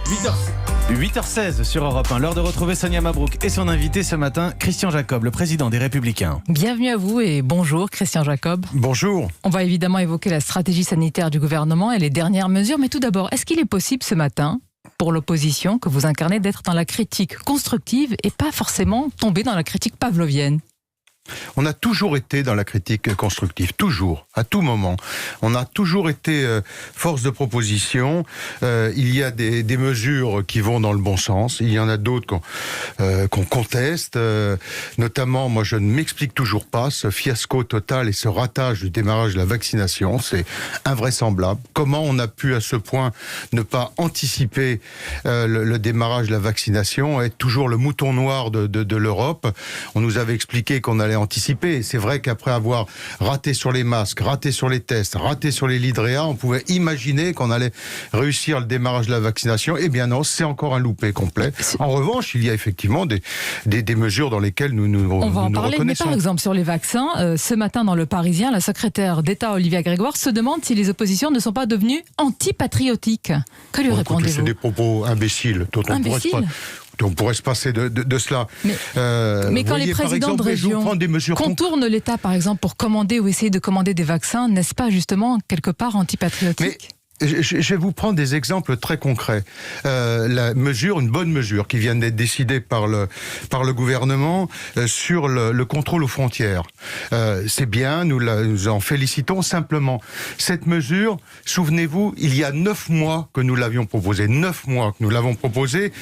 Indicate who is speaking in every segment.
Speaker 1: 8h16 sur Europe 1, l'heure de retrouver Sonia Mabrouk et son invité ce matin, Christian Jacob, le président des Républicains.
Speaker 2: Bienvenue à vous et bonjour Christian Jacob.
Speaker 3: Bonjour.
Speaker 2: On va évidemment évoquer la stratégie sanitaire du gouvernement et les dernières mesures, mais tout d'abord, est-ce qu'il est possible ce matin, pour l'opposition que vous incarnez, d'être dans la critique constructive et pas forcément tomber dans la critique pavlovienne ?
Speaker 3: On a toujours été dans la critique constructive, toujours, à tout moment. On a toujours été force de proposition. Il y a des mesures qui vont dans le bon sens. Il y en a d'autres qu'on conteste. Notamment, moi, je ne m'explique toujours pas ce fiasco total et ce ratage du démarrage de la vaccination. C'est invraisemblable. Comment on a pu à ce point ne pas anticiper le démarrage de la vaccination, être toujours le mouton noir de l'Europe. On nous avait expliqué qu'on allait anticiper. C'est vrai qu'après avoir raté sur les masques, raté sur les tests, raté sur les Lidrea, on pouvait imaginer qu'on allait réussir le démarrage de la vaccination. Eh bien non, c'est encore un loupé complet. En revanche, il y a effectivement des mesures dans lesquelles nous
Speaker 2: on va en
Speaker 3: nous
Speaker 2: parler,
Speaker 3: reconnaissons.
Speaker 2: Mais par exemple sur les vaccins, ce matin dans Le Parisien, la secrétaire d'État Olivia Grégoire se demande si les oppositions ne sont pas devenues antipatriotiques. Que lui répondez-vous ?
Speaker 3: C'est des propos imbéciles. On pourrait se passer de cela.
Speaker 2: Mais quand les présidents de région contournent l'État, par exemple, pour commander ou essayer de commander des vaccins, n'est-ce pas justement quelque part antipatriotique ?
Speaker 3: Je vais vous prendre des exemples très concrets. Une bonne mesure qui vient d'être décidée par le gouvernement sur le contrôle aux frontières. C'est bien, nous en félicitons. Simplement, cette mesure, souvenez-vous, il y a 9 mois que nous l'avions proposée. 9 mois que nous l'avons proposée.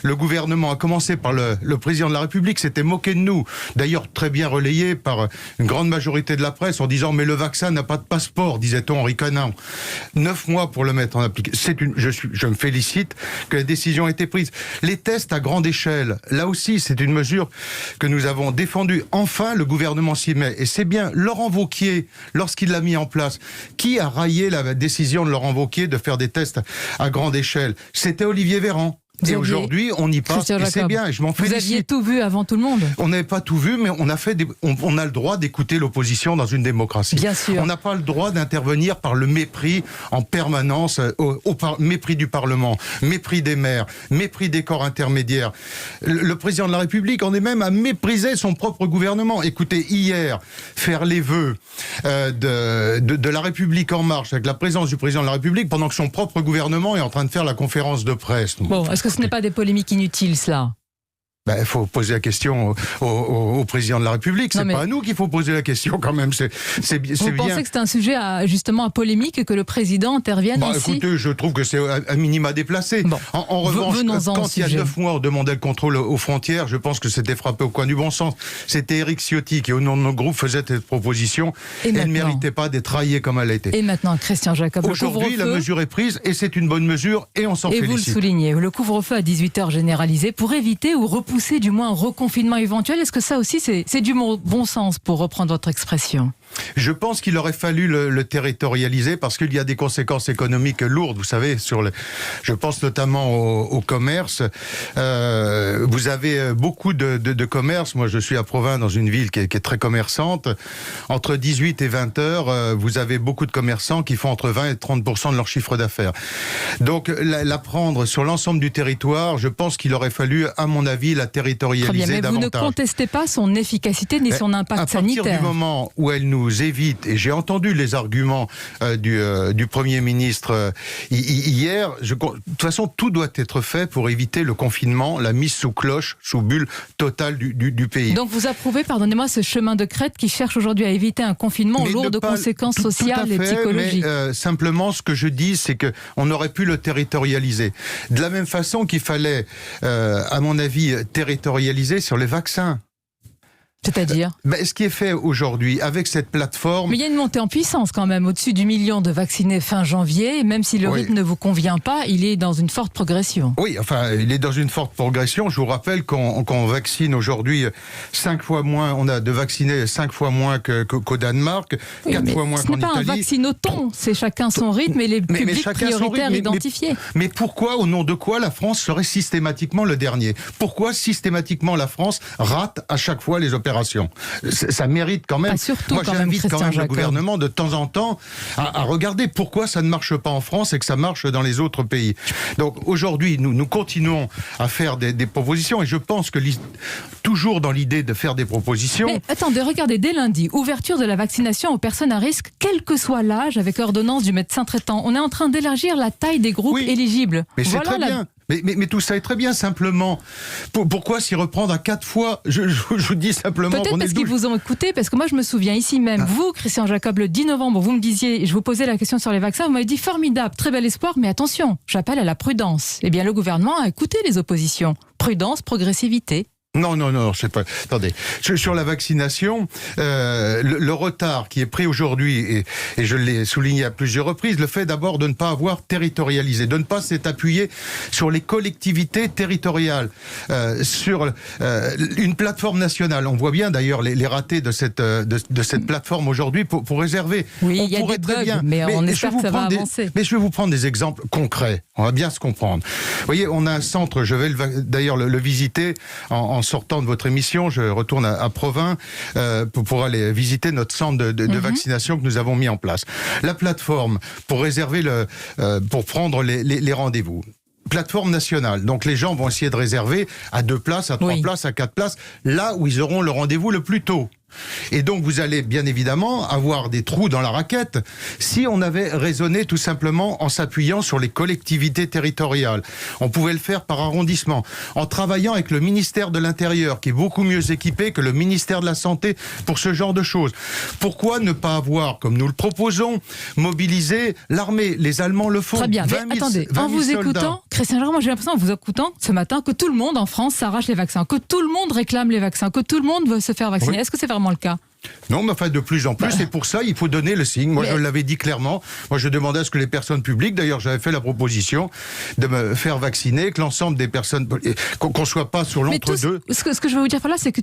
Speaker 3: Le gouvernement a commencé par le président de la République, s'était moqué de nous. D'ailleurs, très bien relayé par une grande majorité de la presse en disant « Mais le vaccin n'a pas de passeport », disait-on en ricanant. 9 mois pour le mettre en application. Je me félicite que la décision ait été prise. Les tests à grande échelle, là aussi, c'est une mesure que nous avons défendue. Enfin, le gouvernement s'y met. Et c'est bien Laurent Wauquiez, lorsqu'il l'a mis en place, qui a raillé la décision de Laurent Wauquiez de faire des tests à grande échelle. C'était Olivier Véran. Et aujourd'hui, on y passe, et c'est bien, et je m'en félicite.
Speaker 2: Vous aviez tout vu avant tout le monde.
Speaker 3: On n'avait pas tout vu, mais on a le droit d'écouter l'opposition dans une démocratie.
Speaker 2: Bien sûr.
Speaker 3: On n'a pas le droit d'intervenir par le mépris en permanence, mépris du Parlement, mépris des maires, mépris des corps intermédiaires. Le président de la République en est même à mépriser son propre gouvernement. Écoutez, hier, faire les vœux de la République en marche avec la présence du président de la République pendant que son propre gouvernement est en train de faire la conférence de presse.
Speaker 2: Bon, est-ce que ce n'est pas des polémiques inutiles, cela ?
Speaker 3: Il faut poser la question au président de la République. C'est pas à nous qu'il faut poser la question quand même. C'est
Speaker 2: Vous
Speaker 3: bien.
Speaker 2: pensez que c'est un sujet justement à polémique et que le président intervienne ici ?
Speaker 3: Écoutez, je trouve que c'est un minima déplacé.
Speaker 2: Bon.
Speaker 3: En revanche, quand il y a 9 mois on demandait le contrôle aux frontières, je pense que c'était frappé au coin du bon sens. C'était Éric Ciotti qui, au nom de notre groupe, faisait cette proposition. Elle ne méritait pas d'être raillée comme elle a été.
Speaker 2: Et maintenant, Christian Jacob,
Speaker 3: aujourd'hui, la mesure est prise et c'est une bonne mesure et on s'en félicite.
Speaker 2: Et vous le soulignez, le couvre-feu à 18h généralisé pour éviter ou repousser du moins un reconfinement éventuel. Est-ce que ça aussi c'est du bon sens pour reprendre votre expression ?
Speaker 3: Je pense qu'il aurait fallu le territorialiser parce qu'il y a des conséquences économiques lourdes, vous savez, je pense notamment au commerce. Vous avez beaucoup de commerces. Moi, je suis à Provins, dans une ville qui est très commerçante. Entre 18 et 20 heures, vous avez beaucoup de commerçants qui font entre 20 et 30% de leur chiffre d'affaires. Donc, la prendre sur l'ensemble du territoire, je pense qu'il aurait fallu, à mon avis, la territorialiser davantage.
Speaker 2: Très bien, mais vous ne contestez pas son efficacité ni son impact sanitaire.
Speaker 3: À partir du moment où elle nous évite, et j'ai entendu les arguments du Premier ministre hier, de toute façon, tout doit être fait pour éviter le confinement, la mise sous cloche, sous bulle totale du pays.
Speaker 2: Donc vous approuvez, pardonnez-moi, ce chemin de crête qui cherche aujourd'hui à éviter un confinement lourd de conséquences sociales et psychologiques.
Speaker 3: Mais simplement, ce que je dis, c'est qu'on aurait pu le territorialiser. De la même façon qu'il fallait, à mon avis, territorialiser sur les vaccins.
Speaker 2: C'est-à-dire
Speaker 3: ce qui est fait aujourd'hui avec cette plateforme...
Speaker 2: Mais il y a une montée en puissance quand même, au-dessus du million de vaccinés fin janvier, et même si le rythme ne vous convient pas, il est dans une forte progression.
Speaker 3: Oui, enfin, il est dans une forte progression. Je vous rappelle qu'on vaccine aujourd'hui 5 fois moins, on a de vaccinés 5 fois moins qu'au Danemark, 4 fois moins qu'en Italie.
Speaker 2: Ce n'est pas un vaccinoton, c'est chacun son rythme et les publics prioritaires identifiés.
Speaker 3: Mais pourquoi, au nom de quoi, la France serait systématiquement le dernier ? Pourquoi systématiquement la France rate à chaque fois les opérations exagération. Ça mérite quand même.
Speaker 2: Pas surtout,
Speaker 3: moi,
Speaker 2: quand même,
Speaker 3: j'invite quand
Speaker 2: Christian
Speaker 3: même le
Speaker 2: Jacob.
Speaker 3: gouvernement de temps en temps à regarder pourquoi ça ne marche pas en France et que ça marche dans les autres pays. Donc aujourd'hui, nous continuons à faire des propositions et je pense que toujours dans l'idée de faire des propositions.
Speaker 2: Mais attendez, regardez, dès lundi, ouverture de la vaccination aux personnes à risque, quel que soit l'âge, avec ordonnance du médecin traitant. On est en train d'élargir la taille des groupes éligibles.
Speaker 3: Mais c'est
Speaker 2: voilà
Speaker 3: très bien. Mais tout ça est très bien, simplement. Pourquoi s'y reprendre à 4 fois je vous dis simplement...
Speaker 2: Peut-être parce qu'ils vous ont écouté, parce que moi je me souviens ici même, vous, Christian Jacob, le 10 novembre, vous me disiez, je vous posais la question sur les vaccins, vous m'avez dit formidable, très bel espoir, mais attention, j'appelle à la prudence. Eh bien le gouvernement a écouté les oppositions. Prudence, progressivité.
Speaker 3: Non, c'est pas. Attendez. Sur la vaccination, le retard qui est pris aujourd'hui, et je l'ai souligné à plusieurs reprises, le fait d'abord de ne pas avoir territorialisé, de ne pas s'être appuyé sur les collectivités territoriales, sur une plateforme nationale. On voit bien d'ailleurs les ratés de cette plateforme aujourd'hui pour réserver.
Speaker 2: Oui, il y a des bugs, mais on espère que ça va avancer.
Speaker 3: Mais je vais vous prendre des exemples concrets. On va bien se comprendre. Vous voyez, on a un centre, je vais d'ailleurs le visiter en sortant de votre émission, je retourne à Provins pour aller visiter notre centre de vaccination que nous avons mis en place. La plateforme pour réserver pour prendre les rendez-vous. Plateforme nationale. Donc les gens vont essayer de réserver à 2 places, à 3 places, à 4 places, là où ils auront le rendez-vous le plus tôt. Et donc vous allez bien évidemment avoir des trous dans la raquette si on avait raisonné tout simplement en s'appuyant sur les collectivités territoriales. On pouvait le faire par arrondissement, en travaillant avec le ministère de l'Intérieur qui est beaucoup mieux équipé que le ministère de la Santé pour ce genre de choses. Pourquoi ne pas avoir, comme nous le proposons, mobilisé l'armée? Les Allemands le font.
Speaker 2: Très bien, mais attendez, en vous écoutant, Christian Jacob, moi j'ai l'impression en vous écoutant ce matin que tout le monde en France s'arrache les vaccins, que tout le monde réclame les vaccins, que tout le monde veut se faire vacciner. Oui. Est-ce que c'est vraiment le cas?
Speaker 3: Non, mais enfin, de plus en plus, et pour ça, il faut donner le signe. Moi, je l'avais dit clairement. Moi, je demandais à ce que les personnes publiques, d'ailleurs, j'avais fait la proposition de me faire vacciner, que l'ensemble des personnes, qu'on soit pas sur l'entre-deux.
Speaker 2: Ce que je veux vous dire par là, c'est que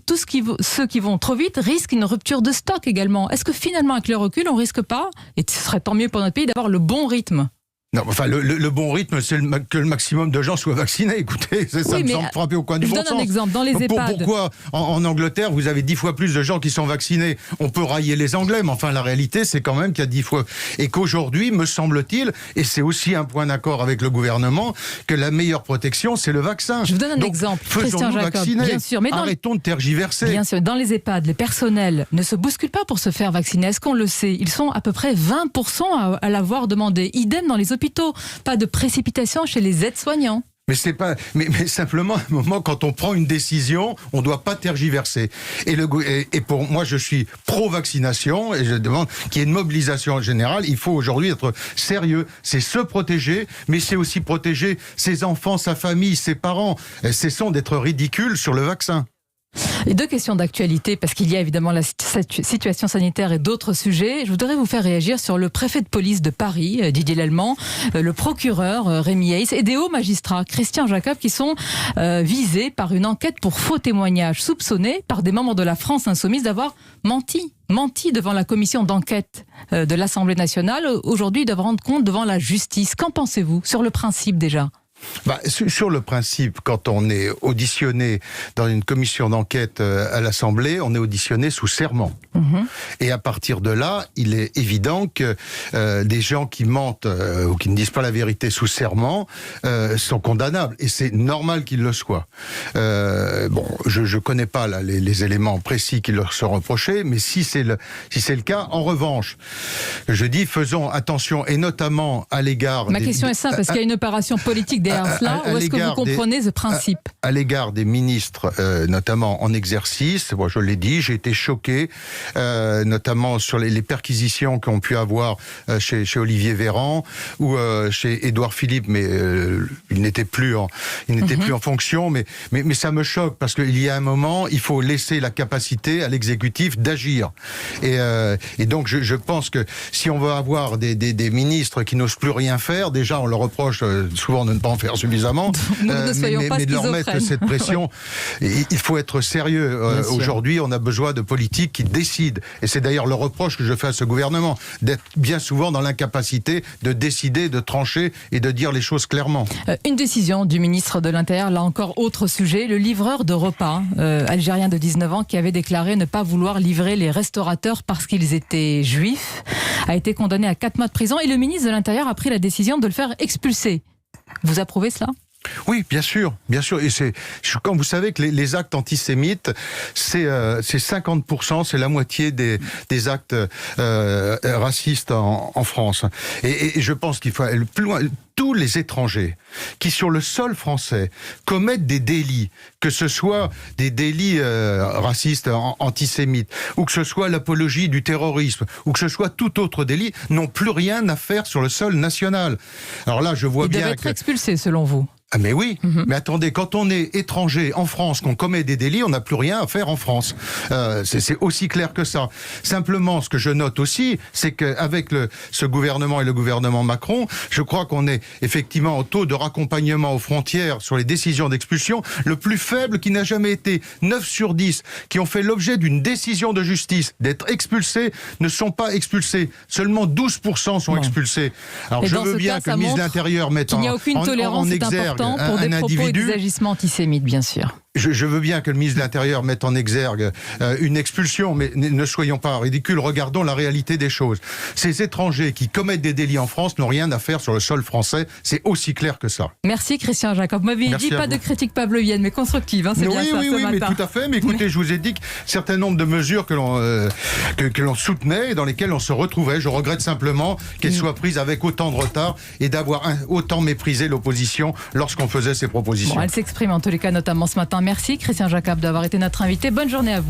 Speaker 2: ceux qui vont trop vite risquent une rupture de stock également. Est-ce que finalement, avec le recul, on risque pas, et ce serait tant mieux pour notre pays, d'avoir le bon rythme?
Speaker 3: Non, enfin, le bon rythme, c'est que le maximum de gens soient vaccinés. Écoutez, ça me semble frapper au coin du bon sens.
Speaker 2: Je donne un exemple. Dans les EHPAD.
Speaker 3: Pourquoi en Angleterre, vous avez 10 fois plus de gens qui sont vaccinés? On peut railler les Anglais, mais enfin, la réalité, c'est quand même qu'il y a 10 fois. Et qu'aujourd'hui, me semble-t-il, et c'est aussi un point d'accord avec le gouvernement, que la meilleure protection, c'est le vaccin.
Speaker 2: Je vous donne un exemple.
Speaker 3: Faisons-nous vacciner.
Speaker 2: Bien sûr, mais
Speaker 3: arrêtons de tergiverser.
Speaker 2: Bien sûr, dans les EHPAD, les personnels ne se bousculent pas pour se faire vacciner. Est-ce qu'on le sait? Ils sont à peu près 20% à l'avoir demandé. Idem dans les hôpitaux. Pas de précipitation chez les aides-soignants.
Speaker 3: Mais c'est pas, mais simplement, à un moment, quand on prend une décision, on ne doit pas tergiverser. Et pour moi, je suis pro-vaccination et je demande qu'il y ait une mobilisation générale. Il faut aujourd'hui être sérieux. C'est se protéger, mais c'est aussi protéger ses enfants, sa famille, ses parents. Cessons d'être ridicules sur le vaccin.
Speaker 2: Et 2 questions d'actualité, parce qu'il y a évidemment la situation sanitaire et d'autres sujets. Je voudrais vous faire réagir sur le préfet de police de Paris, Didier Lallemand, le procureur Rémi Hayes et des hauts magistrats, Christian Jacob, qui sont visés par une enquête pour faux témoignages, soupçonnés par des membres de la France insoumise d'avoir menti devant la commission d'enquête de l'Assemblée nationale. Aujourd'hui, ils doivent rendre compte devant la justice. Qu'en pensez-vous sur le principe déjà ?
Speaker 3: Sur le principe, quand on est auditionné dans une commission d'enquête à l'Assemblée, on est auditionné sous serment. Et à partir de là, il est évident que des gens qui mentent ou qui ne disent pas la vérité sous serment sont condamnables. Et c'est normal qu'ils le soient. Je connais pas là, les éléments précis qui leur sont reprochés, mais si c'est le cas, en revanche, je dis faisons attention, et notamment à l'égard...
Speaker 2: Ma question est simple, est-ce qu'il y a une opération politique derrière cela, ou est-ce que vous comprenez ce principe?
Speaker 3: À l'égard des ministres, notamment en exercice, moi je l'ai dit, j'ai été choqué, notamment sur les perquisitions qu'ont pu avoir chez Olivier Véran ou chez Édouard Philippe, mais il n'était plus en fonction, mais ça me choque parce qu'il y a un moment, il faut laisser la capacité à l'exécutif d'agir. Et donc je pense que si on veut avoir des ministres qui n'osent plus rien faire, déjà on leur reproche souvent de ne pas en faire suffisamment.
Speaker 2: Nous ne soyons pas
Speaker 3: mais de leur mettre
Speaker 2: schizophrènes.
Speaker 3: cette pression, il faut être sérieux. Aujourd'hui, on a besoin de politiques qui décident. Et c'est d'ailleurs le reproche que je fais à ce gouvernement, d'être bien souvent dans l'incapacité de décider, de trancher et de dire les choses clairement.
Speaker 2: Une décision du ministre de l'Intérieur, là encore autre sujet, le livreur de repas algérien de 19 ans qui avait déclaré ne pas vouloir livrer les restaurateurs parce qu'ils étaient juifs, a été condamné à 4 mois de prison et le ministre de l'Intérieur a pris la décision de le faire expulser. Vous approuvez cela ?
Speaker 3: Oui, bien sûr, bien sûr. Et quand vous savez que les actes antisémites, c'est 50%, c'est la moitié des actes racistes en France. Et je pense qu'il faut aller plus loin. Tous les étrangers qui, sur le sol français, commettent des délits, que ce soit des délits racistes, antisémites, ou que ce soit l'apologie du terrorisme, ou que ce soit tout autre délit, n'ont plus rien à faire sur le sol national. Alors là, je vois bien
Speaker 2: que... Ils doivent être expulsés, selon vous.
Speaker 3: Ah mais oui, mais attendez, quand on est étranger en France, qu'on commet des délits, on n'a plus rien à faire en France. C'est aussi clair que ça. Simplement, ce que je note aussi, c'est qu'avec ce gouvernement et le gouvernement Macron, je crois qu'on est effectivement au taux de raccompagnement aux frontières sur les décisions d'expulsion le plus faible qui n'a jamais été. 9 sur 10 qui ont fait l'objet d'une décision de justice d'être expulsés ne sont pas expulsés. Seulement 12% sont expulsés. Alors je veux bien que le ministre de l'Intérieur mette en exergue
Speaker 2: pour des propos et des agissements antisémites, bien sûr.
Speaker 3: Je veux bien que le ministre de l'Intérieur mette en exergue une expulsion, mais ne soyons pas ridicules, regardons la réalité des choses. Ces étrangers qui commettent des délits en France n'ont rien à faire sur le sol français, c'est aussi clair que ça.
Speaker 2: Merci Christian Jacob. Vous m'avez dit pas de critique pavlovienne, mais constructive, hein, c'est bien ça ce matin.
Speaker 3: Mais tout à fait, mais écoutez, je vous ai dit qu'un certain nombre de mesures que l'on soutenait et dans lesquelles on se retrouvait, je regrette simplement qu'elles soient prises avec autant de retard et d'avoir autant méprisé l'opposition lorsqu'on faisait ces propositions.
Speaker 2: Bon, elle s'exprime en tous les cas, notamment ce matin. Merci Christian Jacob d'avoir été notre invité. Bonne journée à vous.